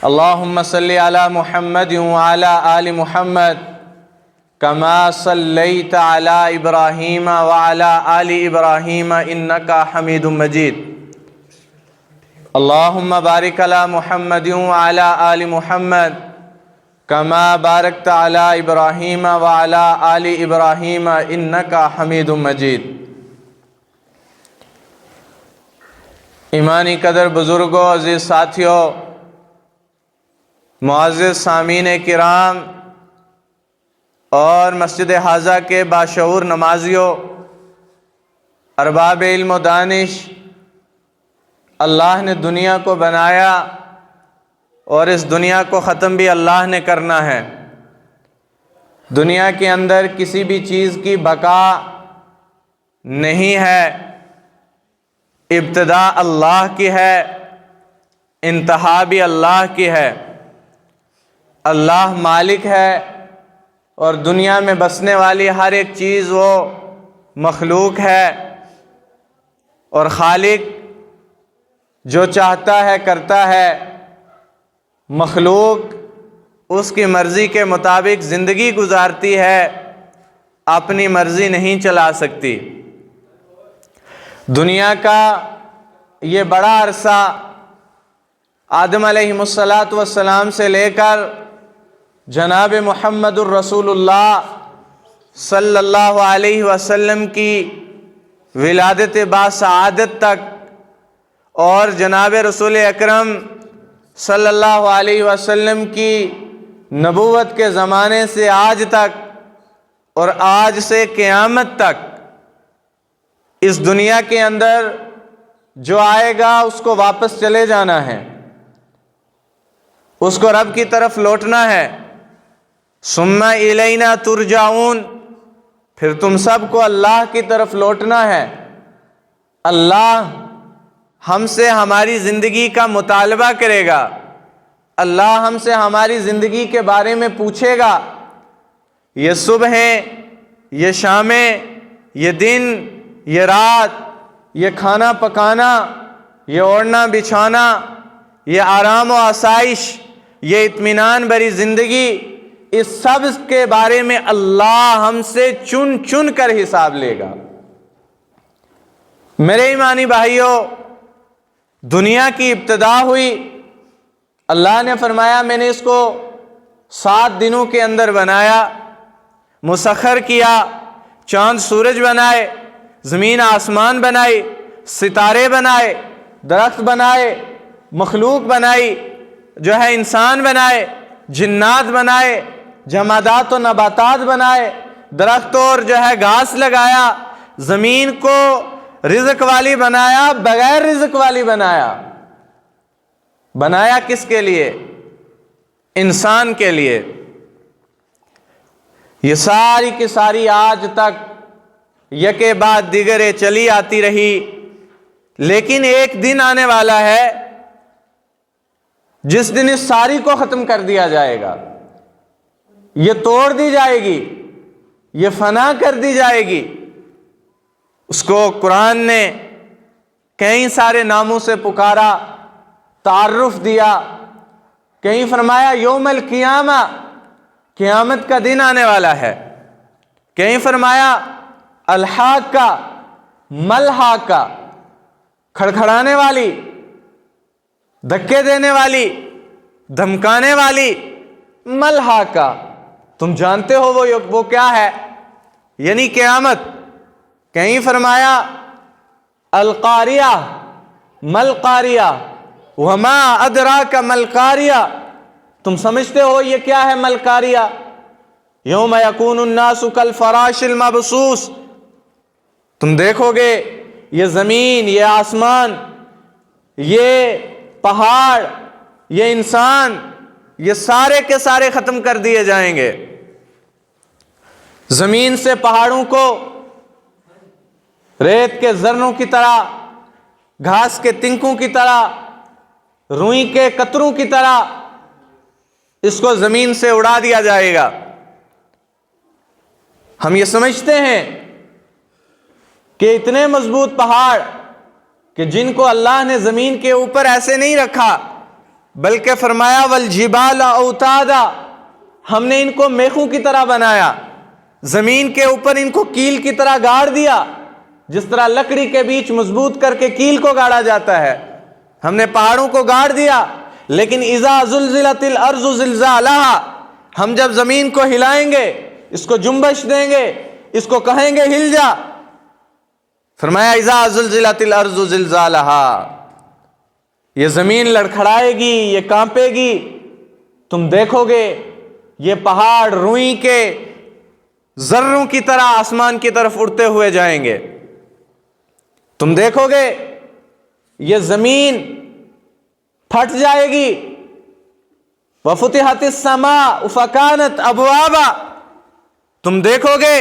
اللہم صلی علی محمد وعلی آل محمد کما صلیت علی ابراہیم وعلی آل ابراہیم انکا حمید مجید۔ اللہم بارک علی محمد وعلی آل محمد کما بارکت علی ابراہیم وعلی آل ابراہیم انکا حمید مجید۔ ایمانی قدر بزرگوں، عزیز ساتھیوں، معزز سامعین کرام اور مسجد حاضہ کے باشعور نمازیوں، ارباب علم و دانش، اللہ نے دنیا کو بنایا اور اس دنیا کو ختم بھی اللہ نے کرنا ہے۔ دنیا کے اندر کسی بھی چیز کی بقا نہیں ہے، ابتدا اللہ کی ہے، انتہا بھی اللہ کی ہے۔ اللہ مالک ہے اور دنیا میں بسنے والی ہر ایک چیز وہ مخلوق ہے، اور خالق جو چاہتا ہے کرتا ہے۔ مخلوق اس کی مرضی کے مطابق زندگی گزارتی ہے، اپنی مرضی نہیں چلا سکتی۔ دنیا کا یہ بڑا عرصہ آدم علیہ السلام سے لے کر جناب محمد الرسول اللہ صلی اللہ علیہ وسلم کی ولادت باسعادت تک، اور جناب رسول اکرم صلی اللہ علیہ وسلم کی نبوت کے زمانے سے آج تک، اور آج سے قیامت تک، اس دنیا کے اندر جو آئے گا اس کو واپس چلے جانا ہے، اس کو رب کی طرف لوٹنا ہے۔ ثم الینا ترجعون، پھر تم سب کو اللہ کی طرف لوٹنا ہے۔ اللہ ہم سے ہماری زندگی کا مطالبہ کرے گا، اللہ ہم سے ہماری زندگی کے بارے میں پوچھے گا۔ یہ صبحیں، یہ شامیں، یہ دن، یہ رات، یہ کھانا پکانا، یہ اوڑھنا بچھانا، یہ آرام و آسائش، یہ اطمینان بھری زندگی، اس سب کے بارے میں اللہ ہم سے چن چن کر حساب لے گا۔ میرے ایمانی بھائیوں، دنیا کی ابتدا ہوئی، اللہ نے فرمایا میں نے اس کو 7 دنوں کے اندر بنایا، مسخر کیا، چاند سورج بنائے، زمین آسمان بنائی، ستارے بنائے، درخت بنائے، مخلوق بنائی، جو ہے انسان بنائے، جنات بنائے، جمادات و نباتات بنائے، درخت اور جو ہے گھاس لگایا، زمین کو رزق والی بنایا، بغیر رزق والی بنایا۔ بنایا کس کے لیے؟ انسان کے لیے۔ یہ ساری کی ساری آج تک یکے بعد دیگرے چلی آتی رہی، لیکن ایک دن آنے والا ہے جس دن اس ساری کو ختم کر دیا جائے گا، یہ توڑ دی جائے گی، یہ فنا کر دی جائے گی۔ اس کو قرآن نے کئی سارے ناموں سے پکارا، تعارف دیا، کہیں فرمایا یوم القیامہ، قیامت کا دن آنے والا ہے، کہیں فرمایا الحاقہ، ملحاقہ، کھڑکھڑانے والی، دھکے دینے والی، دھمکانے والی، ملحاقہ۔ تم جانتے ہو وہ کیا ہے، یعنی قیامت۔ کہیں فرمایا القاریہ، ملقاریہ، وما ادراک ملقاریہ۔ تم سمجھتے ہو یہ کیا ہے ملقاریہ؟ یوم یکون الناس کالفراش المبثوث۔ تم دیکھو گے یہ زمین، یہ آسمان، یہ پہاڑ، یہ انسان، یہ سارے کے سارے ختم کر دیے جائیں گے۔ زمین سے پہاڑوں کو ریت کے ذروں کی طرح، گھاس کے تنکوں کی طرح، روئی کے قطروں کی طرح اس کو زمین سے اڑا دیا جائے گا۔ ہم یہ سمجھتے ہیں کہ اتنے مضبوط پہاڑ کہ جن کو اللہ نے زمین کے اوپر ایسے نہیں رکھا، بلکہ فرمایا والجبال اوتادا، ہم نے ان کو میخوں کی طرح بنایا، زمین کے اوپر ان کو کیل کی طرح گاڑ دیا، جس طرح لکڑی کے بیچ مضبوط کر کے کیل کو گاڑا جاتا ہے، ہم نے پہاڑوں کو گاڑ دیا۔ لیکن اذا زلزلت الارض زلزالہا، ہم جب زمین کو ہلائیں گے، اس کو جنبش دیں گے، اس کو کہیں گے ہل جا، فرمایا اذا زلزلت الارض زلزالہا، یہ زمین لڑکھڑائے گی، یہ کانپے گی، تم دیکھو گے یہ پہاڑ روئی کے ذروں کی طرح آسمان کی طرف اڑتے ہوئے جائیں گے، تم دیکھو گے یہ زمین پھٹ جائے گی۔ وفتحت السماء فکانت ابوابا، تم دیکھو گے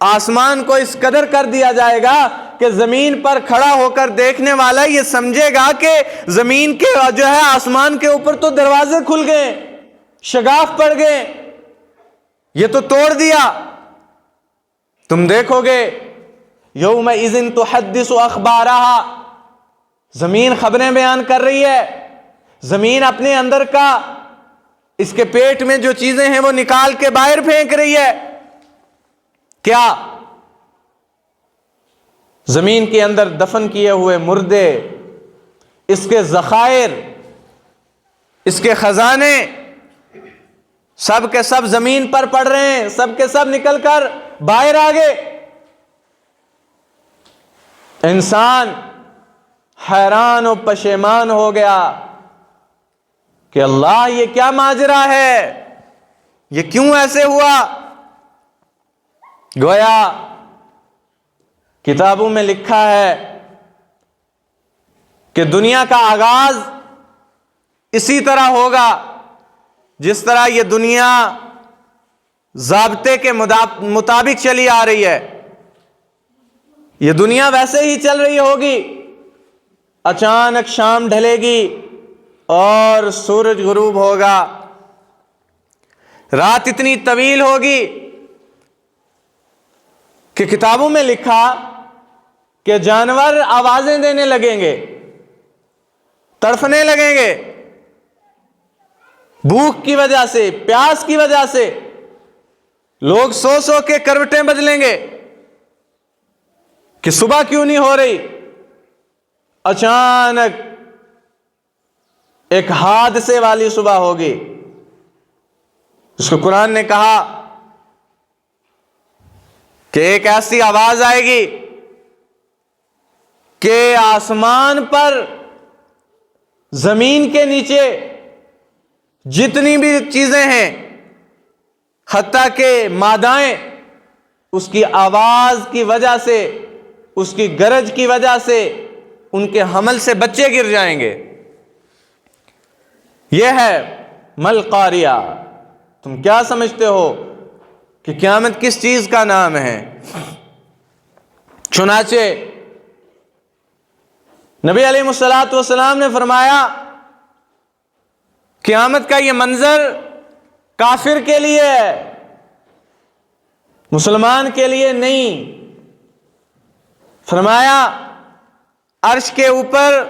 آسمان کو اس قدر کر دیا جائے گا کہ زمین پر کھڑا ہو کر دیکھنے والا یہ سمجھے گا کہ زمین کے جو ہے آسمان کے اوپر تو دروازے کھل گئے، شگاف پڑ گئے، یہ تو توڑ دیا۔ تم دیکھو گے یومئذ تحدث اخبارہا، زمین خبریں بیان کر رہی ہے، زمین اپنے اندر کا اس کے پیٹ میں جو چیزیں ہیں وہ نکال کے باہر پھینک رہی ہے۔ کیا؟ زمین کے اندر دفن کیے ہوئے مردے، اس کے ذخائر، اس کے خزانے، سب کے سب زمین پر پڑ رہے ہیں، سب کے سب نکل کر باہر آ گئے۔ انسان حیران و پشیمان ہو گیا کہ اللہ یہ کیا ماجرا ہے، یہ کیوں ایسے ہوا؟ گویا کتابوں میں لکھا ہے کہ دنیا کا آغاز اسی طرح ہوگا جس طرح یہ دنیا ضابطے کے مطابق چلی آ رہی ہے، یہ دنیا ویسے ہی چل رہی ہوگی، اچانک شام ڈھلے گی اور سورج غروب ہوگا، رات اتنی طویل ہوگی کہ کتابوں میں لکھا کہ جانور آوازیں دینے لگیں گے، تڑفنے لگیں گے، بھوک کی وجہ سے، پیاس کی وجہ سے، لوگ سو سو کے کروٹیں بدلیں گے کہ صبح کیوں نہیں ہو رہی۔ اچانک ایک حادثے والی صبح ہوگی، اس کو قرآن نے کہا کہ ایک ایسی آواز آئے گی کہ آسمان پر، زمین کے نیچے جتنی بھی چیزیں ہیں، حتیٰ کہ مادائیں، اس کی آواز کی وجہ سے، اس کی گرج کی وجہ سے ان کے حمل سے بچے گر جائیں گے۔ یہ ہے مل قاریہ۔ تم کیا سمجھتے ہو کہ قیامت کس چیز کا نام ہے؟ چنانچہ نبی علیہ الصلوۃ والسلام نے فرمایا قیامت کا یہ منظر کافر کے لیے ہے، مسلمان کے لیے نہیں۔ فرمایا عرش کے اوپر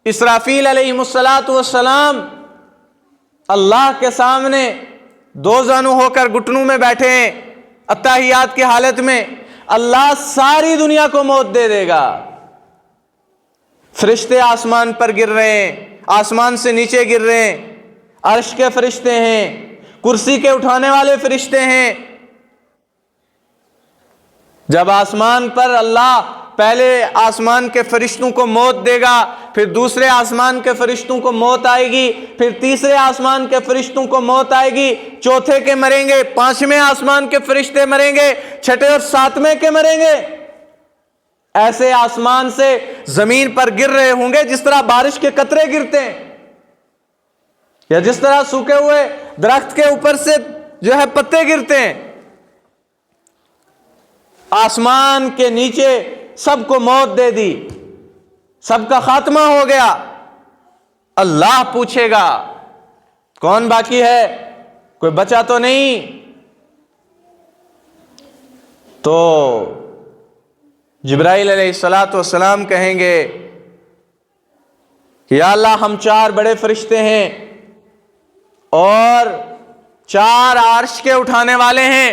اسرافیل علیہ الصلوۃ والسلام اللہ کے سامنے دو زانو ہو کر گھٹنوں میں بیٹھے ہیں، اتحیات کی حالت میں، اللہ ساری دنیا کو موت دے دے گا۔ فرشتے آسمان پر گر رہے ہیں، آسمان سے نیچے گر رہے ہیں، عرش کے فرشتے ہیں، کرسی کے اٹھانے والے فرشتے ہیں۔ جب آسمان پر اللہ پہلے آسمان کے فرشتوں کو موت دے گا، پھر دوسرے آسمان کے فرشتوں کو موت آئے گی، پھر تیسرے آسمان کے فرشتوں کو موت آئے گی، چوتھے کے مریں گے، پانچویں آسمان کے فرشتے مریں گے، چھٹے اور ساتویں کے مریں گے۔ ایسے آسمان سے زمین پر گر رہے ہوں گے جس طرح بارش کے قطرے گرتے ہیں، یا جس طرح سوکھے ہوئے درخت کے اوپر سے جو ہے پتے گرتے ہیں۔ آسمان کے نیچے سب کو موت دے دی، سب کا خاتمہ ہو گیا۔ اللہ پوچھے گا کون باقی ہے؟ کوئی بچا تو نہیں؟ تو جبرائیل علیہ الصلوۃ والسلام کہیں گے کہ یا اللہ ہم 4 بڑے فرشتے ہیں اور 4 عرش کے اٹھانے والے ہیں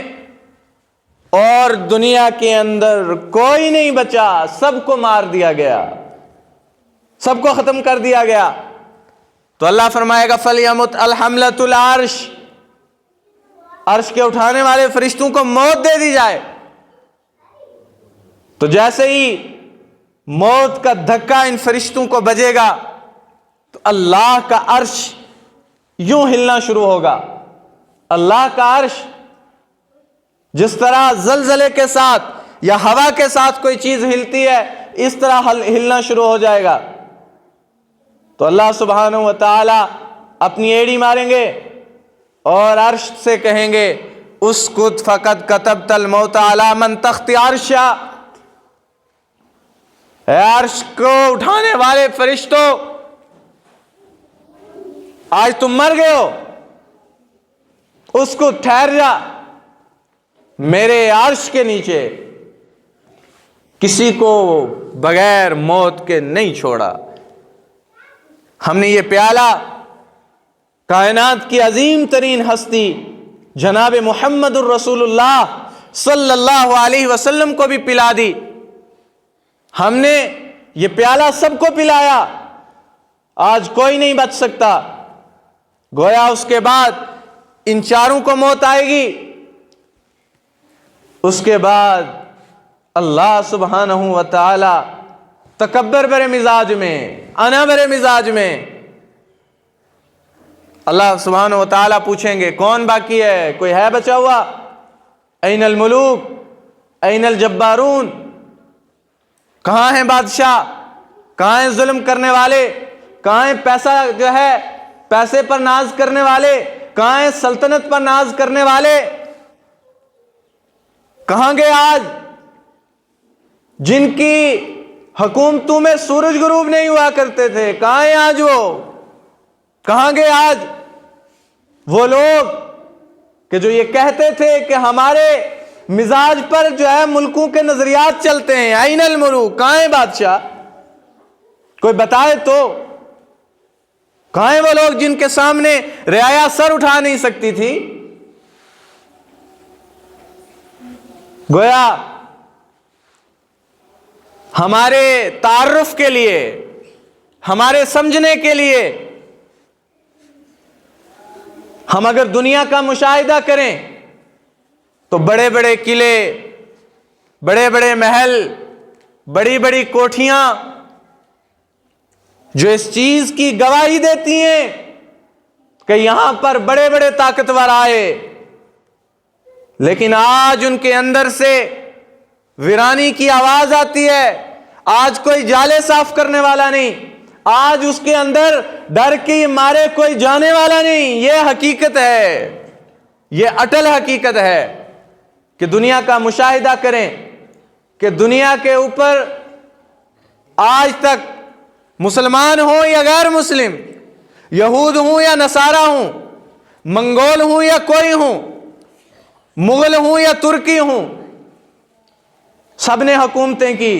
اور دنیا کے اندر کوئی نہیں بچا، سب کو مار دیا گیا، سب کو ختم کر دیا گیا. تو اللہ فرمائے گا فَلْيَمُتْ الْحَمْلَةُ الْعَرْشِ، عرش کے اٹھانے والے فرشتوں کو موت دے دی جائے. تو جیسے ہی موت کا دھکا ان فرشتوں کو بجے گا تو اللہ کا عرش یوں ہلنا شروع ہوگا. اللہ کا عرش جس طرح زلزلے کے ساتھ یا ہوا کے ساتھ کوئی چیز ہلتی ہے اس طرح ہلنا شروع ہو جائے گا. تو اللہ سبحانہ و تعالی اپنی ایڑی ماریں گے اور عرش سے کہیں گے اسکت فقد کتبت الموت علی من تخت عرشا، اے عرش کو اٹھانے والے فرشتوں آج تم مر گئے ہو، اس کو ٹھہر جا، میرے عرش کے نیچے کسی کو بغیر موت کے نہیں چھوڑا. ہم نے یہ پیالہ کائنات کی عظیم ترین ہستی جناب محمد الرسول اللہ صلی اللہ علیہ وسلم کو بھی پلا دی. ہم نے یہ پیالہ سب کو پلایا، آج کوئی نہیں بچ سکتا. گویا اس کے بعد ان 4 کو موت آئے گی، اس کے بعد اللہ سبحانہ و تعالی تکبر برے مزاج میں، انا برے مزاج میں اللہ سبحانہ و تعالی پوچھیں گے کون باقی ہے، کوئی ہے بچا ہوا؟ این الملوک این الجبارون، کہاں ہیں بادشاہ، کہاں ہیں ظلم کرنے والے، کہاں ہیں پیسہ جو ہے پیسے پر ناز کرنے والے، کہاں ہیں سلطنت پر ناز کرنے والے، کہاں گئے آج جن کی حکومتوں میں سورج غروب نہیں ہوا کرتے تھے، کہاں ہیں آج وہ؟ کہاں گئے آج وہ لوگ کہ جو یہ کہتے تھے کہ ہمارے مزاج پر جو ہے ملکوں کے نظریات چلتے ہیں؟ این الملوک، کہاں ہیں بادشاہ؟ کوئی بتائے تو کہاں ہیں وہ لوگ جن کے سامنے رعایا سر اٹھا نہیں سکتی تھی؟ گویا ہمارے تعارف کے لیے، ہمارے سمجھنے کے لیے، ہم اگر دنیا کا مشاہدہ کریں تو بڑے بڑے قلعے، بڑے بڑے محل، بڑی بڑی کوٹھیاں جو اس چیز کی گواہی دیتی ہیں کہ یہاں پر بڑے بڑے طاقتور آئے، لیکن آج ان کے اندر سے ویرانی کی آواز آتی ہے. آج کوئی جالے صاف کرنے والا نہیں، آج اس کے اندر ڈر کی مارے کوئی جانے والا نہیں. یہ حقیقت ہے، یہ اٹل حقیقت ہے کہ دنیا کا مشاہدہ کریں کہ دنیا کے اوپر آج تک مسلمان ہوں یا غیر مسلم، یہود ہوں یا نصارہ ہوں، منگول ہوں یا کوئی ہوں، مغل ہوں یا ترکی ہوں، سب نے حکومتیں کی،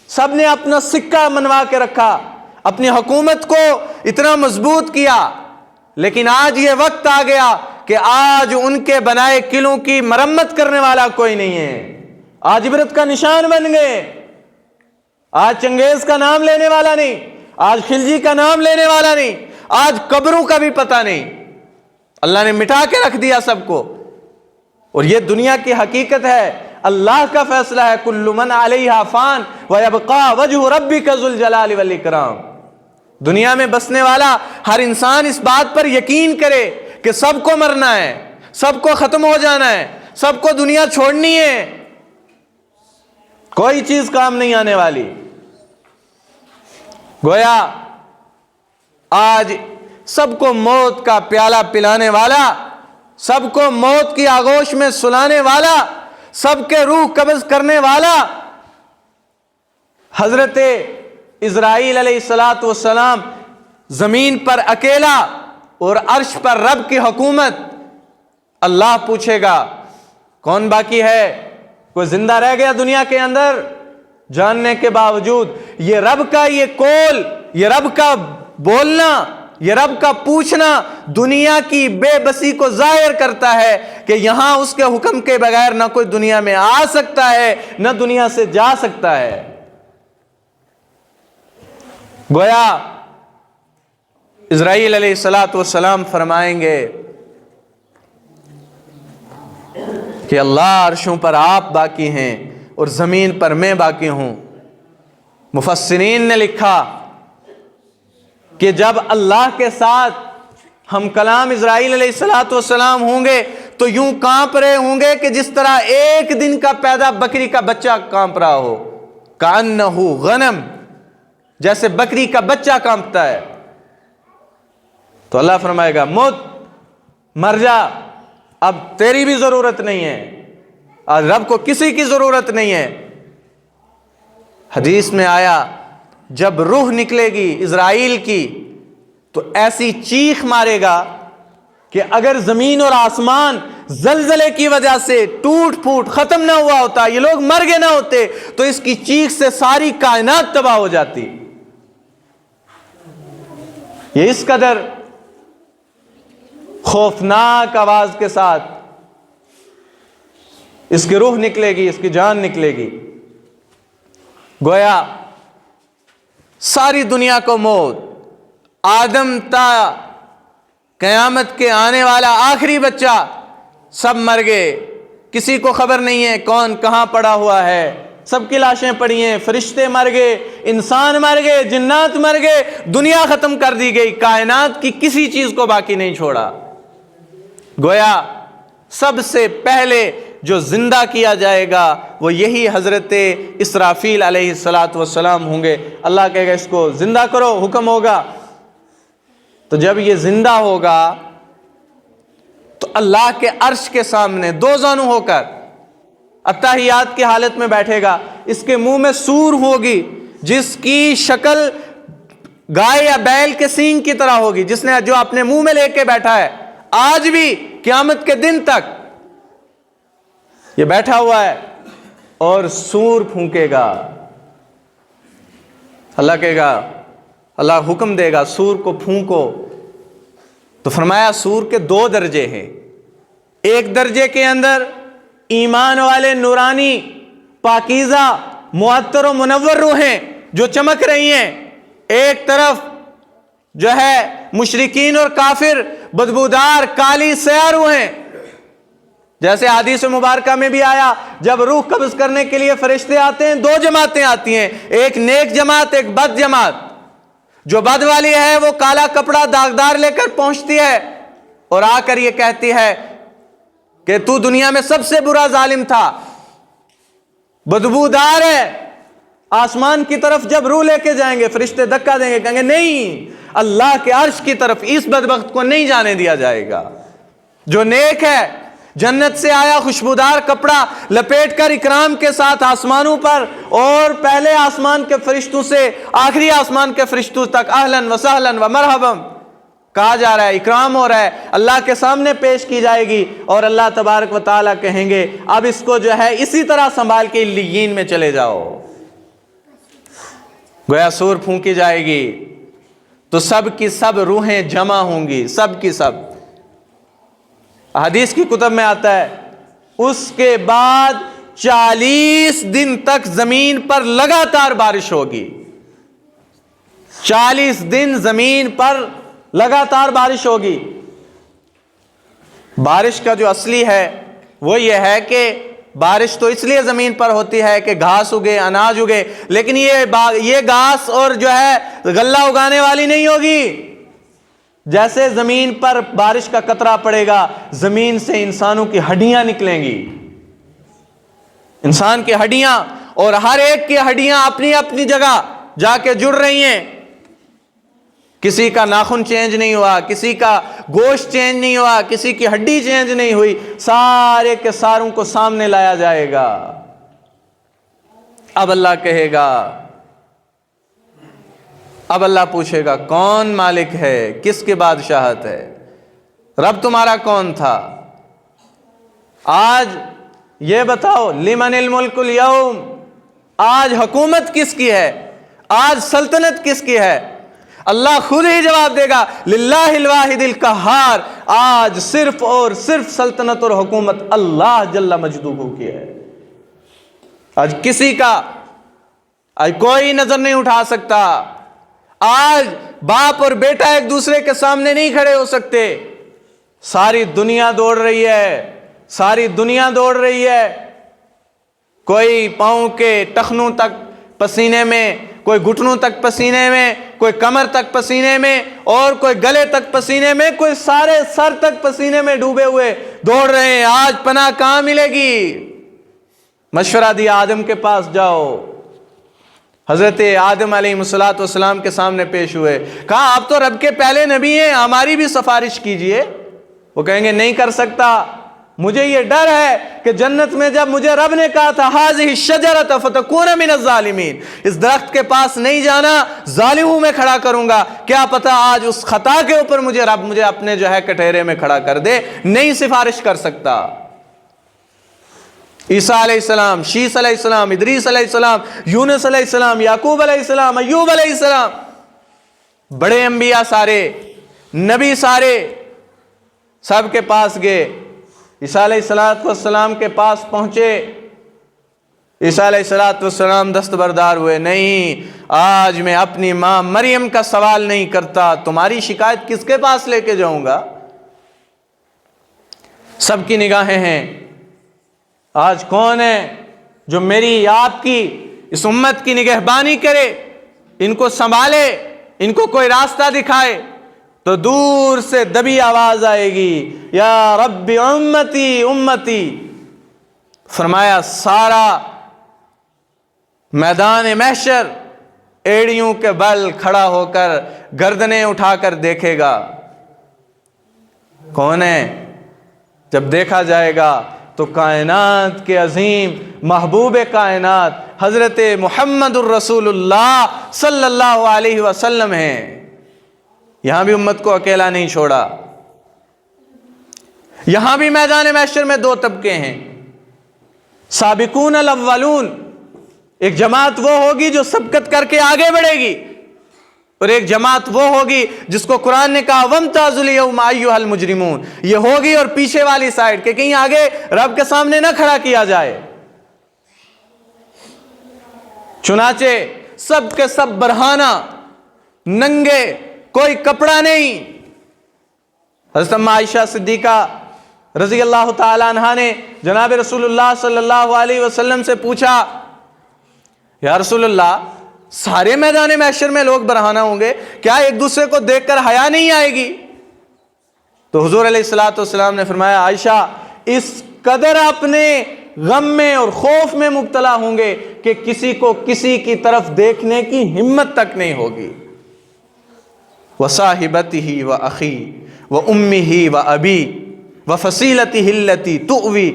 سب نے اپنا سکہ منوا کے رکھا، اپنی حکومت کو اتنا مضبوط کیا. لیکن آج یہ وقت آ گیا کہ آج ان کے بنائے قلعوں کی مرمت کرنے والا کوئی نہیں ہے. آج عبرت کا نشان بن گئے. آج چنگیز کا نام لینے والا نہیں، آج خلجی کا نام لینے والا نہیں، آج قبروں کا بھی پتہ نہیں. اللہ نے مٹا کے رکھ دیا سب کو. اور یہ دنیا کی حقیقت ہے، اللہ کا فیصلہ ہے. کل من علیہا فان ویبقا وجہ ربک ذو الجلال والاکرام. دنیا میں بسنے والا ہر انسان اس بات پر یقین کرے کہ سب کو مرنا ہے، سب کو ختم ہو جانا ہے، سب کو دنیا چھوڑنی ہے، کوئی چیز کام نہیں آنے والی. گویا آج سب کو موت کا پیالہ پلانے والا، سب کو موت کی آغوش میں سلانے والا، سب کے روح قبض کرنے والا حضرت اسرائیل علیہ السلام زمین پر اکیلا اور عرش پر رب کی حکومت. اللہ پوچھے گا کون باقی ہے؟ کوئی زندہ رہ گیا دنیا کے اندر؟ جاننے کے باوجود یہ رب کا یہ قول، یہ رب کا بولنا، یہ رب کا پوچھنا دنیا کی بے بسی کو ظاہر کرتا ہے کہ یہاں اس کے حکم کے بغیر نہ کوئی دنیا میں آ سکتا ہے نہ دنیا سے جا سکتا ہے۔ گویا اسرائیل علیہ السلام فرمائیں گے کہ اللہ عرشوں پر آپ باقی ہیں اور زمین پر میں باقی ہوں۔ مفسرین نے لکھا کہ جب اللہ کے ساتھ ہم کلام اسرائیل علیہ السلام ہوں گے تو یوں کانپ رہے ہوں گے کہ جس طرح ایک دن کا پیدا بکری کا بچہ کانپ رہا ہو، کأنہ غنم، جیسے بکری کا بچہ کانپتا ہے۔ تو اللہ فرمائے گا مر جا، اب تیری بھی ضرورت نہیں ہے، اور رب کو کسی کی ضرورت نہیں ہے۔ حدیث میں آیا جب روح نکلے گی اسرائیل کی تو ایسی چیخ مارے گا کہ اگر زمین اور آسمان زلزلے کی وجہ سے ٹوٹ پھوٹ ختم نہ ہوا ہوتا، یہ لوگ مر گئے نہ ہوتے، تو اس کی چیخ سے ساری کائنات تباہ ہو جاتی۔ یہ اس قدر خوفناک آواز کے ساتھ اس کی روح نکلے گی، اس کی جان نکلے گی۔ گویا ساری دنیا کو موت، آدم تا قیامت کے آنے والا آخری بچہ سب مر گئے، کسی کو خبر نہیں ہے کون کہاں پڑا ہوا ہے، سب کی لاشیں پڑی ہیں، فرشتے مر گئے، انسان مر گئے، جنات مر گئے، دنیا ختم کر دی گئی، کائنات کی کسی چیز کو باقی نہیں چھوڑا۔ گویا سب سے پہلے جو زندہ کیا جائے گا وہ یہی حضرت اسرافیل علیہ السلام ہوں گے۔ اللہ کہے گا اس کو زندہ کرو، حکم ہوگا۔ تو جب یہ زندہ ہوگا تو اللہ کے عرش کے سامنے دو زانو ہو کر اتحیات کی حالت میں بیٹھے گا۔ اس کے منہ میں سور ہوگی جس کی شکل گائے یا بیل کے سینگ کی طرح ہوگی، جو اپنے منہ میں لے کے بیٹھا ہے آج بھی قیامت کے دن تک یہ بیٹھا ہوا ہے، اور سور پھونکے گا۔ اللہ کہے گا، اللہ حکم دے گا سور کو پھونکو۔ تو فرمایا سور کے دو درجے ہیں، ایک درجے کے اندر ایمان والے نورانی پاکیزہ معطر و منور روحیں جو چمک رہی ہیں، ایک طرف جو ہے مشرکین اور کافر بدبودار کالی سیاہ روحیں، جیسے حدیث مبارکہ میں بھی آیا جب روح قبض کرنے کے لیے فرشتے آتے ہیں دو جماعتیں آتی ہیں، ایک نیک جماعت، ایک بد جماعت۔ جو بد والی ہے وہ کالا کپڑا داغدار لے کر پہنچتی ہے اور آ کر یہ کہتی ہے کہ تو دنیا میں سب سے برا ظالم تھا، بدبودار ہے۔ آسمان کی طرف جب روح لے کے جائیں گے فرشتے دھکا دیں گے، کہیں گے نہیں، اللہ کے عرش کی طرف اس بدبخت کو نہیں جانے دیا جائے گا۔ جو نیک ہے جنت سے آیا خوشبودار کپڑا لپیٹ کر اکرام کے ساتھ آسمانوں پر، اور پہلے آسمان کے فرشتوں سے آخری آسمان کے فرشتوں تک اہلاً و سہلاً و مرحباً کہا جا رہا ہے، اکرام ہو رہا ہے، اللہ کے سامنے پیش کی جائے گی، اور اللہ تبارک و تعالیٰ کہیں گے اب اس کو جو ہے اسی طرح سنبھال کے علیین میں چلے جاؤ۔ گویا سور پھونکی جائے گی تو سب کی سب روحیں جمع ہوں گی، سب کی سب۔ حدیث کی کتب میں آتا ہے اس کے بعد 40 دن تک زمین پر لگاتار بارش ہوگی، 40 دن زمین پر لگاتار بارش ہوگی۔ بارش کا جو اصلی ہے وہ یہ ہے کہ بارش تو اس لیے زمین پر ہوتی ہے کہ گھاس اگے، اناج اگے، لیکن یہ گھاس اور جو ہے غلہ اگانے والی نہیں ہوگی۔ جیسے زمین پر بارش کا قطرہ پڑے گا زمین سے انسانوں کی ہڈیاں نکلیں گی، انسان کی ہڈیاں، اور ہر ایک کی ہڈیاں اپنی اپنی جگہ جا کے جڑ رہی ہیں، کسی کا ناخن چینج نہیں ہوا، کسی کا گوشت چینج نہیں ہوا، کسی کی ہڈی چینج نہیں ہوئی، سارے کے ساروں کو سامنے لایا جائے گا۔ اب اللہ کہے گا، اب اللہ پوچھے گا کون مالک ہے، کس کی بادشاہت ہے، رب تمہارا کون تھا؟ آج یہ بتاؤ لمن الملک اليوم، آج حکومت کس کی ہے، آج سلطنت کس کی ہے؟ اللہ خود ہی جواب دے گا، للہ الواحد القہار، آج صرف اور صرف سلطنت اور حکومت اللہ جل مجدہ کی ہے۔ آج کسی کا آج کوئی نظر نہیں اٹھا سکتا، آج باپ اور بیٹا ایک دوسرے کے سامنے نہیں کھڑے ہو سکتے۔ ساری دنیا دوڑ رہی ہے، ساری دنیا دوڑ رہی ہے، کوئی پاؤں کے ٹخنوں تک پسینے میں، کوئی گھٹنوں تک پسینے میں، کوئی کمر تک پسینے میں، اور کوئی گلے تک پسینے میں، کوئی سارے سر تک پسینے میں ڈوبے ہوئے دوڑ رہے ہیں۔ آج پناہ کہاں ملے گی؟ مشورہ دیا، آدم کے پاس جاؤ۔ حضرت آدم علیہ السلام کے سامنے پیش ہوئے، کہا آپ تو رب کے پہلے نبی ہیں، ہماری بھی سفارش کیجئے۔ وہ کہیں گے نہیں کر سکتا، مجھے یہ ڈر ہے کہ جنت میں جب مجھے رب نے کہا تھا ہذہ الشجرۃ فتکون من الظالمین، اس درخت کے پاس نہیں جانا، ظالموں میں کھڑا کروں گا، کیا پتہ آج اس خطا کے اوپر رب مجھے اپنے جو ہے کٹہرے میں کھڑا کر دے، نہیں سفارش کر سکتا۔ عیسیٰ علیہ السلام، شیس علیہ السلام، ادریس علیہ السلام، یونس علیہ السلام، یعقوب علیہ السلام، ایوب علیہ السلام، بڑے انبیاء سارے، نبی سارے، سب کے پاس گئے۔ عیسیٰ علیہ السلام کے پاس پہنچے، عیسیٰ علیہ السلام دستبردار ہوئے، نہیں آج میں اپنی ماں مریم کا سوال نہیں کرتا، تمہاری شکایت کس کے پاس لے کے جاؤں گا؟ سب کی نگاہیں ہیں، آج کون ہے جو میری آپ کی اس امت کی نگہبانی کرے، ان کو سنبھالے، ان کو کوئی راستہ دکھائے؟ تو دور سے دبی آواز آئے گی، یا رب امتی امتی۔ فرمایا سارا میدان محشر ایڑیوں کے بل کھڑا ہو کر گردنیں اٹھا کر دیکھے گا، کون ہے؟ جب دیکھا جائے گا تو کائنات کے عظیم محبوب کائنات حضرت محمد الرسول اللہ صلی اللہ علیہ وسلم ہیں۔ یہاں بھی امت کو اکیلا نہیں چھوڑا، یہاں بھی میدان محشر میں دو طبقے ہیں، سابقون الاولون، ایک جماعت وہ ہوگی جو سبقت کر کے آگے بڑھے گی، اور ایک جماعت وہ ہوگی جس کو قرآن نے کہا وَامْتَازُوا الْيَوْمَ أَيُّهَا الْمُجْرِمُونَ، یہ ہوگی اور پیچھے والی سائڈ کہ کہیں آگے رب کے سامنے نہ کھڑا کیا جائے۔ چنانچہ سب کے سب برہانہ، ننگے، کوئی کپڑا نہیں۔ حضرت عائشہ صدیقہ رضی اللہ تعالیٰ عنہا نے جناب رسول اللہ صلی اللہ علیہ وسلم سے پوچھا، یا رسول اللہ سارے میدان محشر میں لوگ برہنہ ہوں گے، کیا ایک دوسرے کو دیکھ کر حیا نہیں آئے گی؟ تو حضور علیہ السلام نے فرمایا، عائشہ اس قدر اپنے غم میں اور خوف میں مبتلا ہوں گے کہ کسی کو کسی کی طرف دیکھنے کی ہمت تک نہیں ہوگی۔ وَصَاحِبَتِهِ وَأَخِي وَأُمِّهِ وَأَبِي وَفَصِيلَتِهِ الَّتِي تُؤْوِي،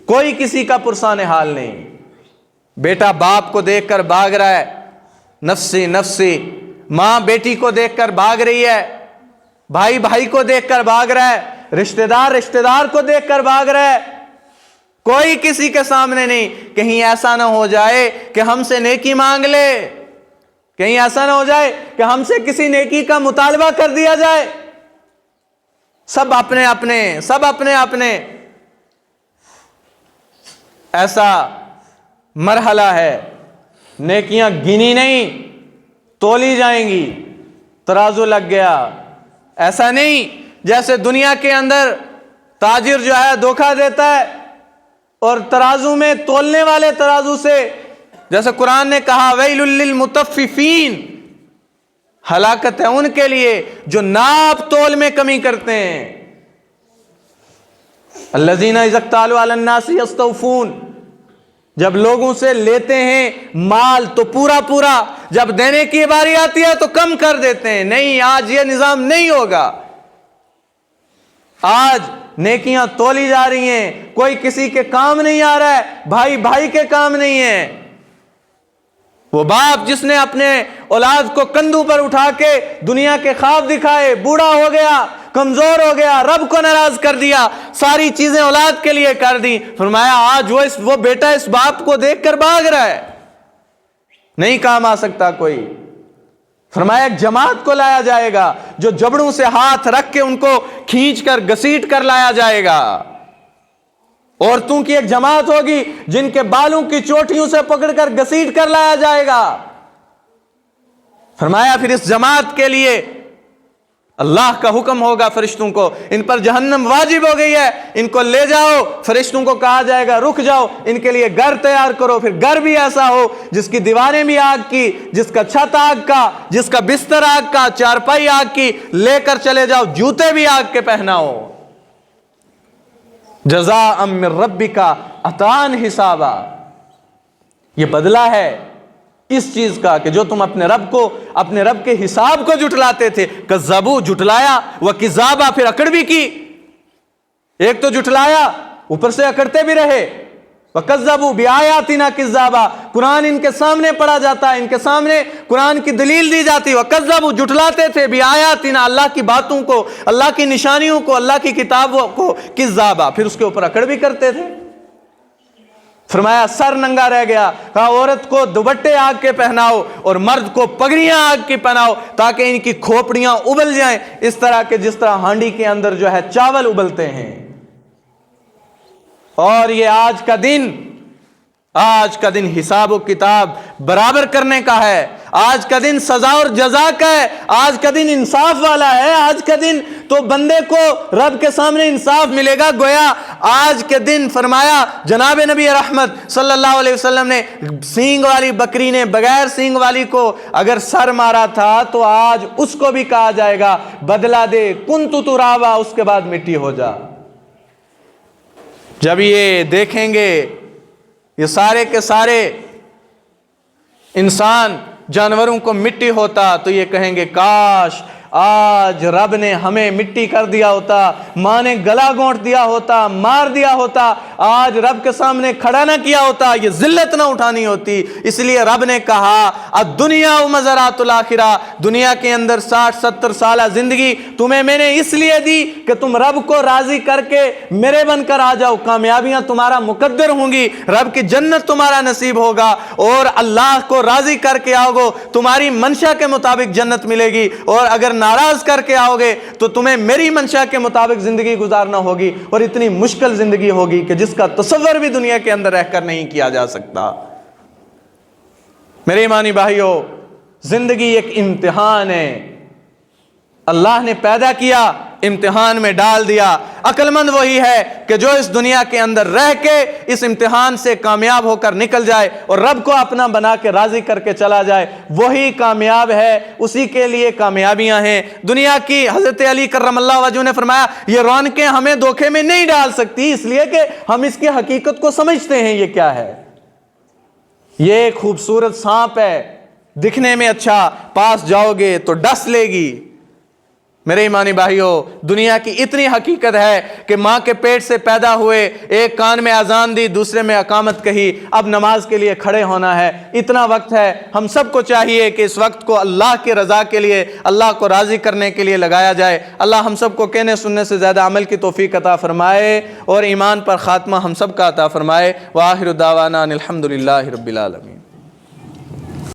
کوئی کسی کا پرسان حال نہیں۔ بیٹا باپ کو دیکھ کر بھاگ رہا ہے، نفسی نفسی، ماں بیٹی کو دیکھ کر بھاگ رہی ہے، بھائی بھائی کو دیکھ کر بھاگ رہا ہے، رشتہ دار کو دیکھ کر بھاگ رہا ہے، کوئی کسی کے سامنے نہیں۔ کہیں ایسا نہ ہو جائے کہ ہم سے نیکی مانگ لے، کہیں ایسا نہ ہو جائے کہ ہم سے کسی نیکی کا مطالبہ کر دیا جائے۔ سب اپنے اپنے، سب اپنے اپنے، ایسا مرحلہ ہے، نیکیاں گنی نہیں تولی جائیں گی، ترازو لگ گیا۔ ایسا نہیں جیسے دنیا کے اندر تاجر جو ہے دھوکہ دیتا ہے اور ترازو میں تولنے والے ترازو سے، جیسے قرآن نے کہا ویل للمطففین، ہلاکت ہے ان کے لیے جو ناپ تول میں کمی کرتے ہیں۔ الذین اذا اکتالوا علی الناس یستوفون، جب لوگوں سے لیتے ہیں مال تو پورا پورا، جب دینے کی باری آتی ہے تو کم کر دیتے ہیں۔ نہیں، آج یہ نظام نہیں ہوگا۔ آج نیکیاں تولی جا رہی ہیں، کوئی کسی کے کام نہیں آ رہا ہے، بھائی بھائی کے کام نہیں ہے۔ وہ باپ جس نے اپنے اولاد کو کندھوں پر اٹھا کے دنیا کے خواب دکھائے، بوڑھا ہو گیا، کمزور ہو گیا، رب کو ناراض کر دیا، ساری چیزیں اولاد کے لیے کر دی، فرمایا آج وہ بیٹا اس باپ کو دیکھ کر بھاگ رہا ہے، نہیں کام آ سکتا کوئی۔ فرمایا ایک جماعت کو لایا جائے گا جو جبڑوں سے ہاتھ رکھ کے ان کو کھینچ کر گھسیٹ کر لایا جائے گا. عورتوں کی ایک جماعت ہوگی جن کے بالوں کی چوٹیوں سے پکڑ کر گھسیٹ کر لایا جائے گا. فرمایا پھر اس جماعت کے لیے اللہ کا حکم ہوگا فرشتوں کو، ان پر جہنم واجب ہو گئی ہے، ان کو لے جاؤ. فرشتوں کو کہا جائے گا رک جاؤ، ان کے لیے گھر تیار کرو. پھر گھر بھی ایسا ہو جس کی دیواریں بھی آگ کی، جس کا چھت آگ کا، جس کا بستر آگ کا، چارپائی آگ کی، لے کر چلے جاؤ. جوتے بھی آگ کے پہناؤ. جزاء من ربک عطاء حسابا، یہ بدلہ ہے اس چیز کا کہ جو تم اپنے رب کے حساب کو جھٹلاتے تھے. کذبوا، جھٹلایا، وکذابا، پھر اکڑ بھی کی. ایک تو جھٹلایا، اوپر سے اکڑتے بھی رہے. وکذبوا بآیاتنا کذابا، قرآن ان کے سامنے پڑھا جاتا ہے، ان کے سامنے قرآن کی دلیل دی جاتی. وکذبوا، جھٹلاتے تھے، بآیاتنا، اللہ کی باتوں کو، اللہ کی نشانیوں کو، اللہ کی کتابوں کو، کذابا، پھر اس کے اوپر اکڑ بھی کرتے تھے. فرمایا سر ننگا رہ گیا. کہا عورت کو دوپٹے آگ کے پہناؤ اور مرد کو پگڑیاں آگ کی پہناؤ تاکہ ان کی کھوپڑیاں ابل جائیں، اس طرح کہ جس طرح ہانڈی کے اندر جو ہے چاول ابلتے ہیں. اور یہ آج کا دن حساب و کتاب برابر کرنے کا ہے. آج کا دن سزا اور جزا کا ہے. آج کا دن انصاف والا ہے. آج کا دن تو بندے کو رب کے سامنے انصاف ملے گا. گویا آج کے دن فرمایا جناب نبی رحمت صلی اللہ علیہ وسلم نے سینگ والی بکری نے بغیر سینگ والی کو اگر سر مارا تھا تو آج اس کو بھی کہا جائے گا بدلہ دے، کنت ترابا، اس کے بعد مٹی ہو جا. جب یہ دیکھیں گے یہ سارے کے سارے انسان جانوروں کو مٹی ہوتا تو یہ کہیں گے کاش آج رب نے ہمیں مٹی کر دیا ہوتا، ماں نے گلا گھونٹ دیا ہوتا، مار دیا ہوتا، آج رب کے سامنے کھڑا نہ کیا ہوتا، یہ ذلت نہ اٹھانی ہوتی. اس لیے رب نے کہا الدنیا مزرعۃ الآخرہ، دنیا کے اندر 60-70 سالہ زندگی تمہیں میں نے اس لیے دی کہ تم رب کو راضی کر کے میرے بن کر آ جاؤ. کامیابیاں تمہارا مقدر ہوں گی، رب کی جنت تمہارا نصیب ہوگا، اور اللہ کو راضی کر کے آؤ گے تمہاری منشا کے مطابق جنت ملے گی. اور اگر ناراض کر کے آؤ گے تو تمہیں میری منشا کے مطابق زندگی گزارنا ہوگی، اور اتنی مشکل زندگی ہوگی کہ جس کا تصور بھی دنیا کے اندر رہ کر نہیں کیا جا سکتا. میرے ایمانی بھائیو، زندگی ایک امتحان ہے. اللہ نے پیدا کیا، امتحان میں ڈال دیا. عقل مند وہی ہے کہ جو اس دنیا کے اندر رہ کے اس امتحان سے کامیاب ہو کر نکل جائے اور رب کو اپنا بنا کے راضی کر کے چلا جائے، وہی کامیاب ہے، اسی کے لیے کامیابیاں ہیں. دنیا کی حضرت علی کرم اللہ وجہہ نے فرمایا یہ رونقیں ہمیں دھوکے میں نہیں ڈال سکتی، اس لیے کہ ہم اس کی حقیقت کو سمجھتے ہیں. یہ کیا ہے؟ یہ ایک خوبصورت سانپ ہے، دکھنے میں اچھا، پاس جاؤ گے تو ڈس لے گی. میرے ایمانی بھائیوں، دنیا کی اتنی حقیقت ہے کہ ماں کے پیٹ سے پیدا ہوئے، ایک کان میں اذان دی، دوسرے میں اقامت کہی، اب نماز کے لیے کھڑے ہونا ہے. اتنا وقت ہے. ہم سب کو چاہیے کہ اس وقت کو اللہ کی رضا کے لیے، اللہ کو راضی کرنے کے لیے لگایا جائے. اللہ ہم سب کو کہنے سننے سے زیادہ عمل کی توفیق عطا فرمائے اور ایمان پر خاتمہ ہم سب کا عطا فرمائے. وآخر دعوانا ان الحمد للہ رب العالمین.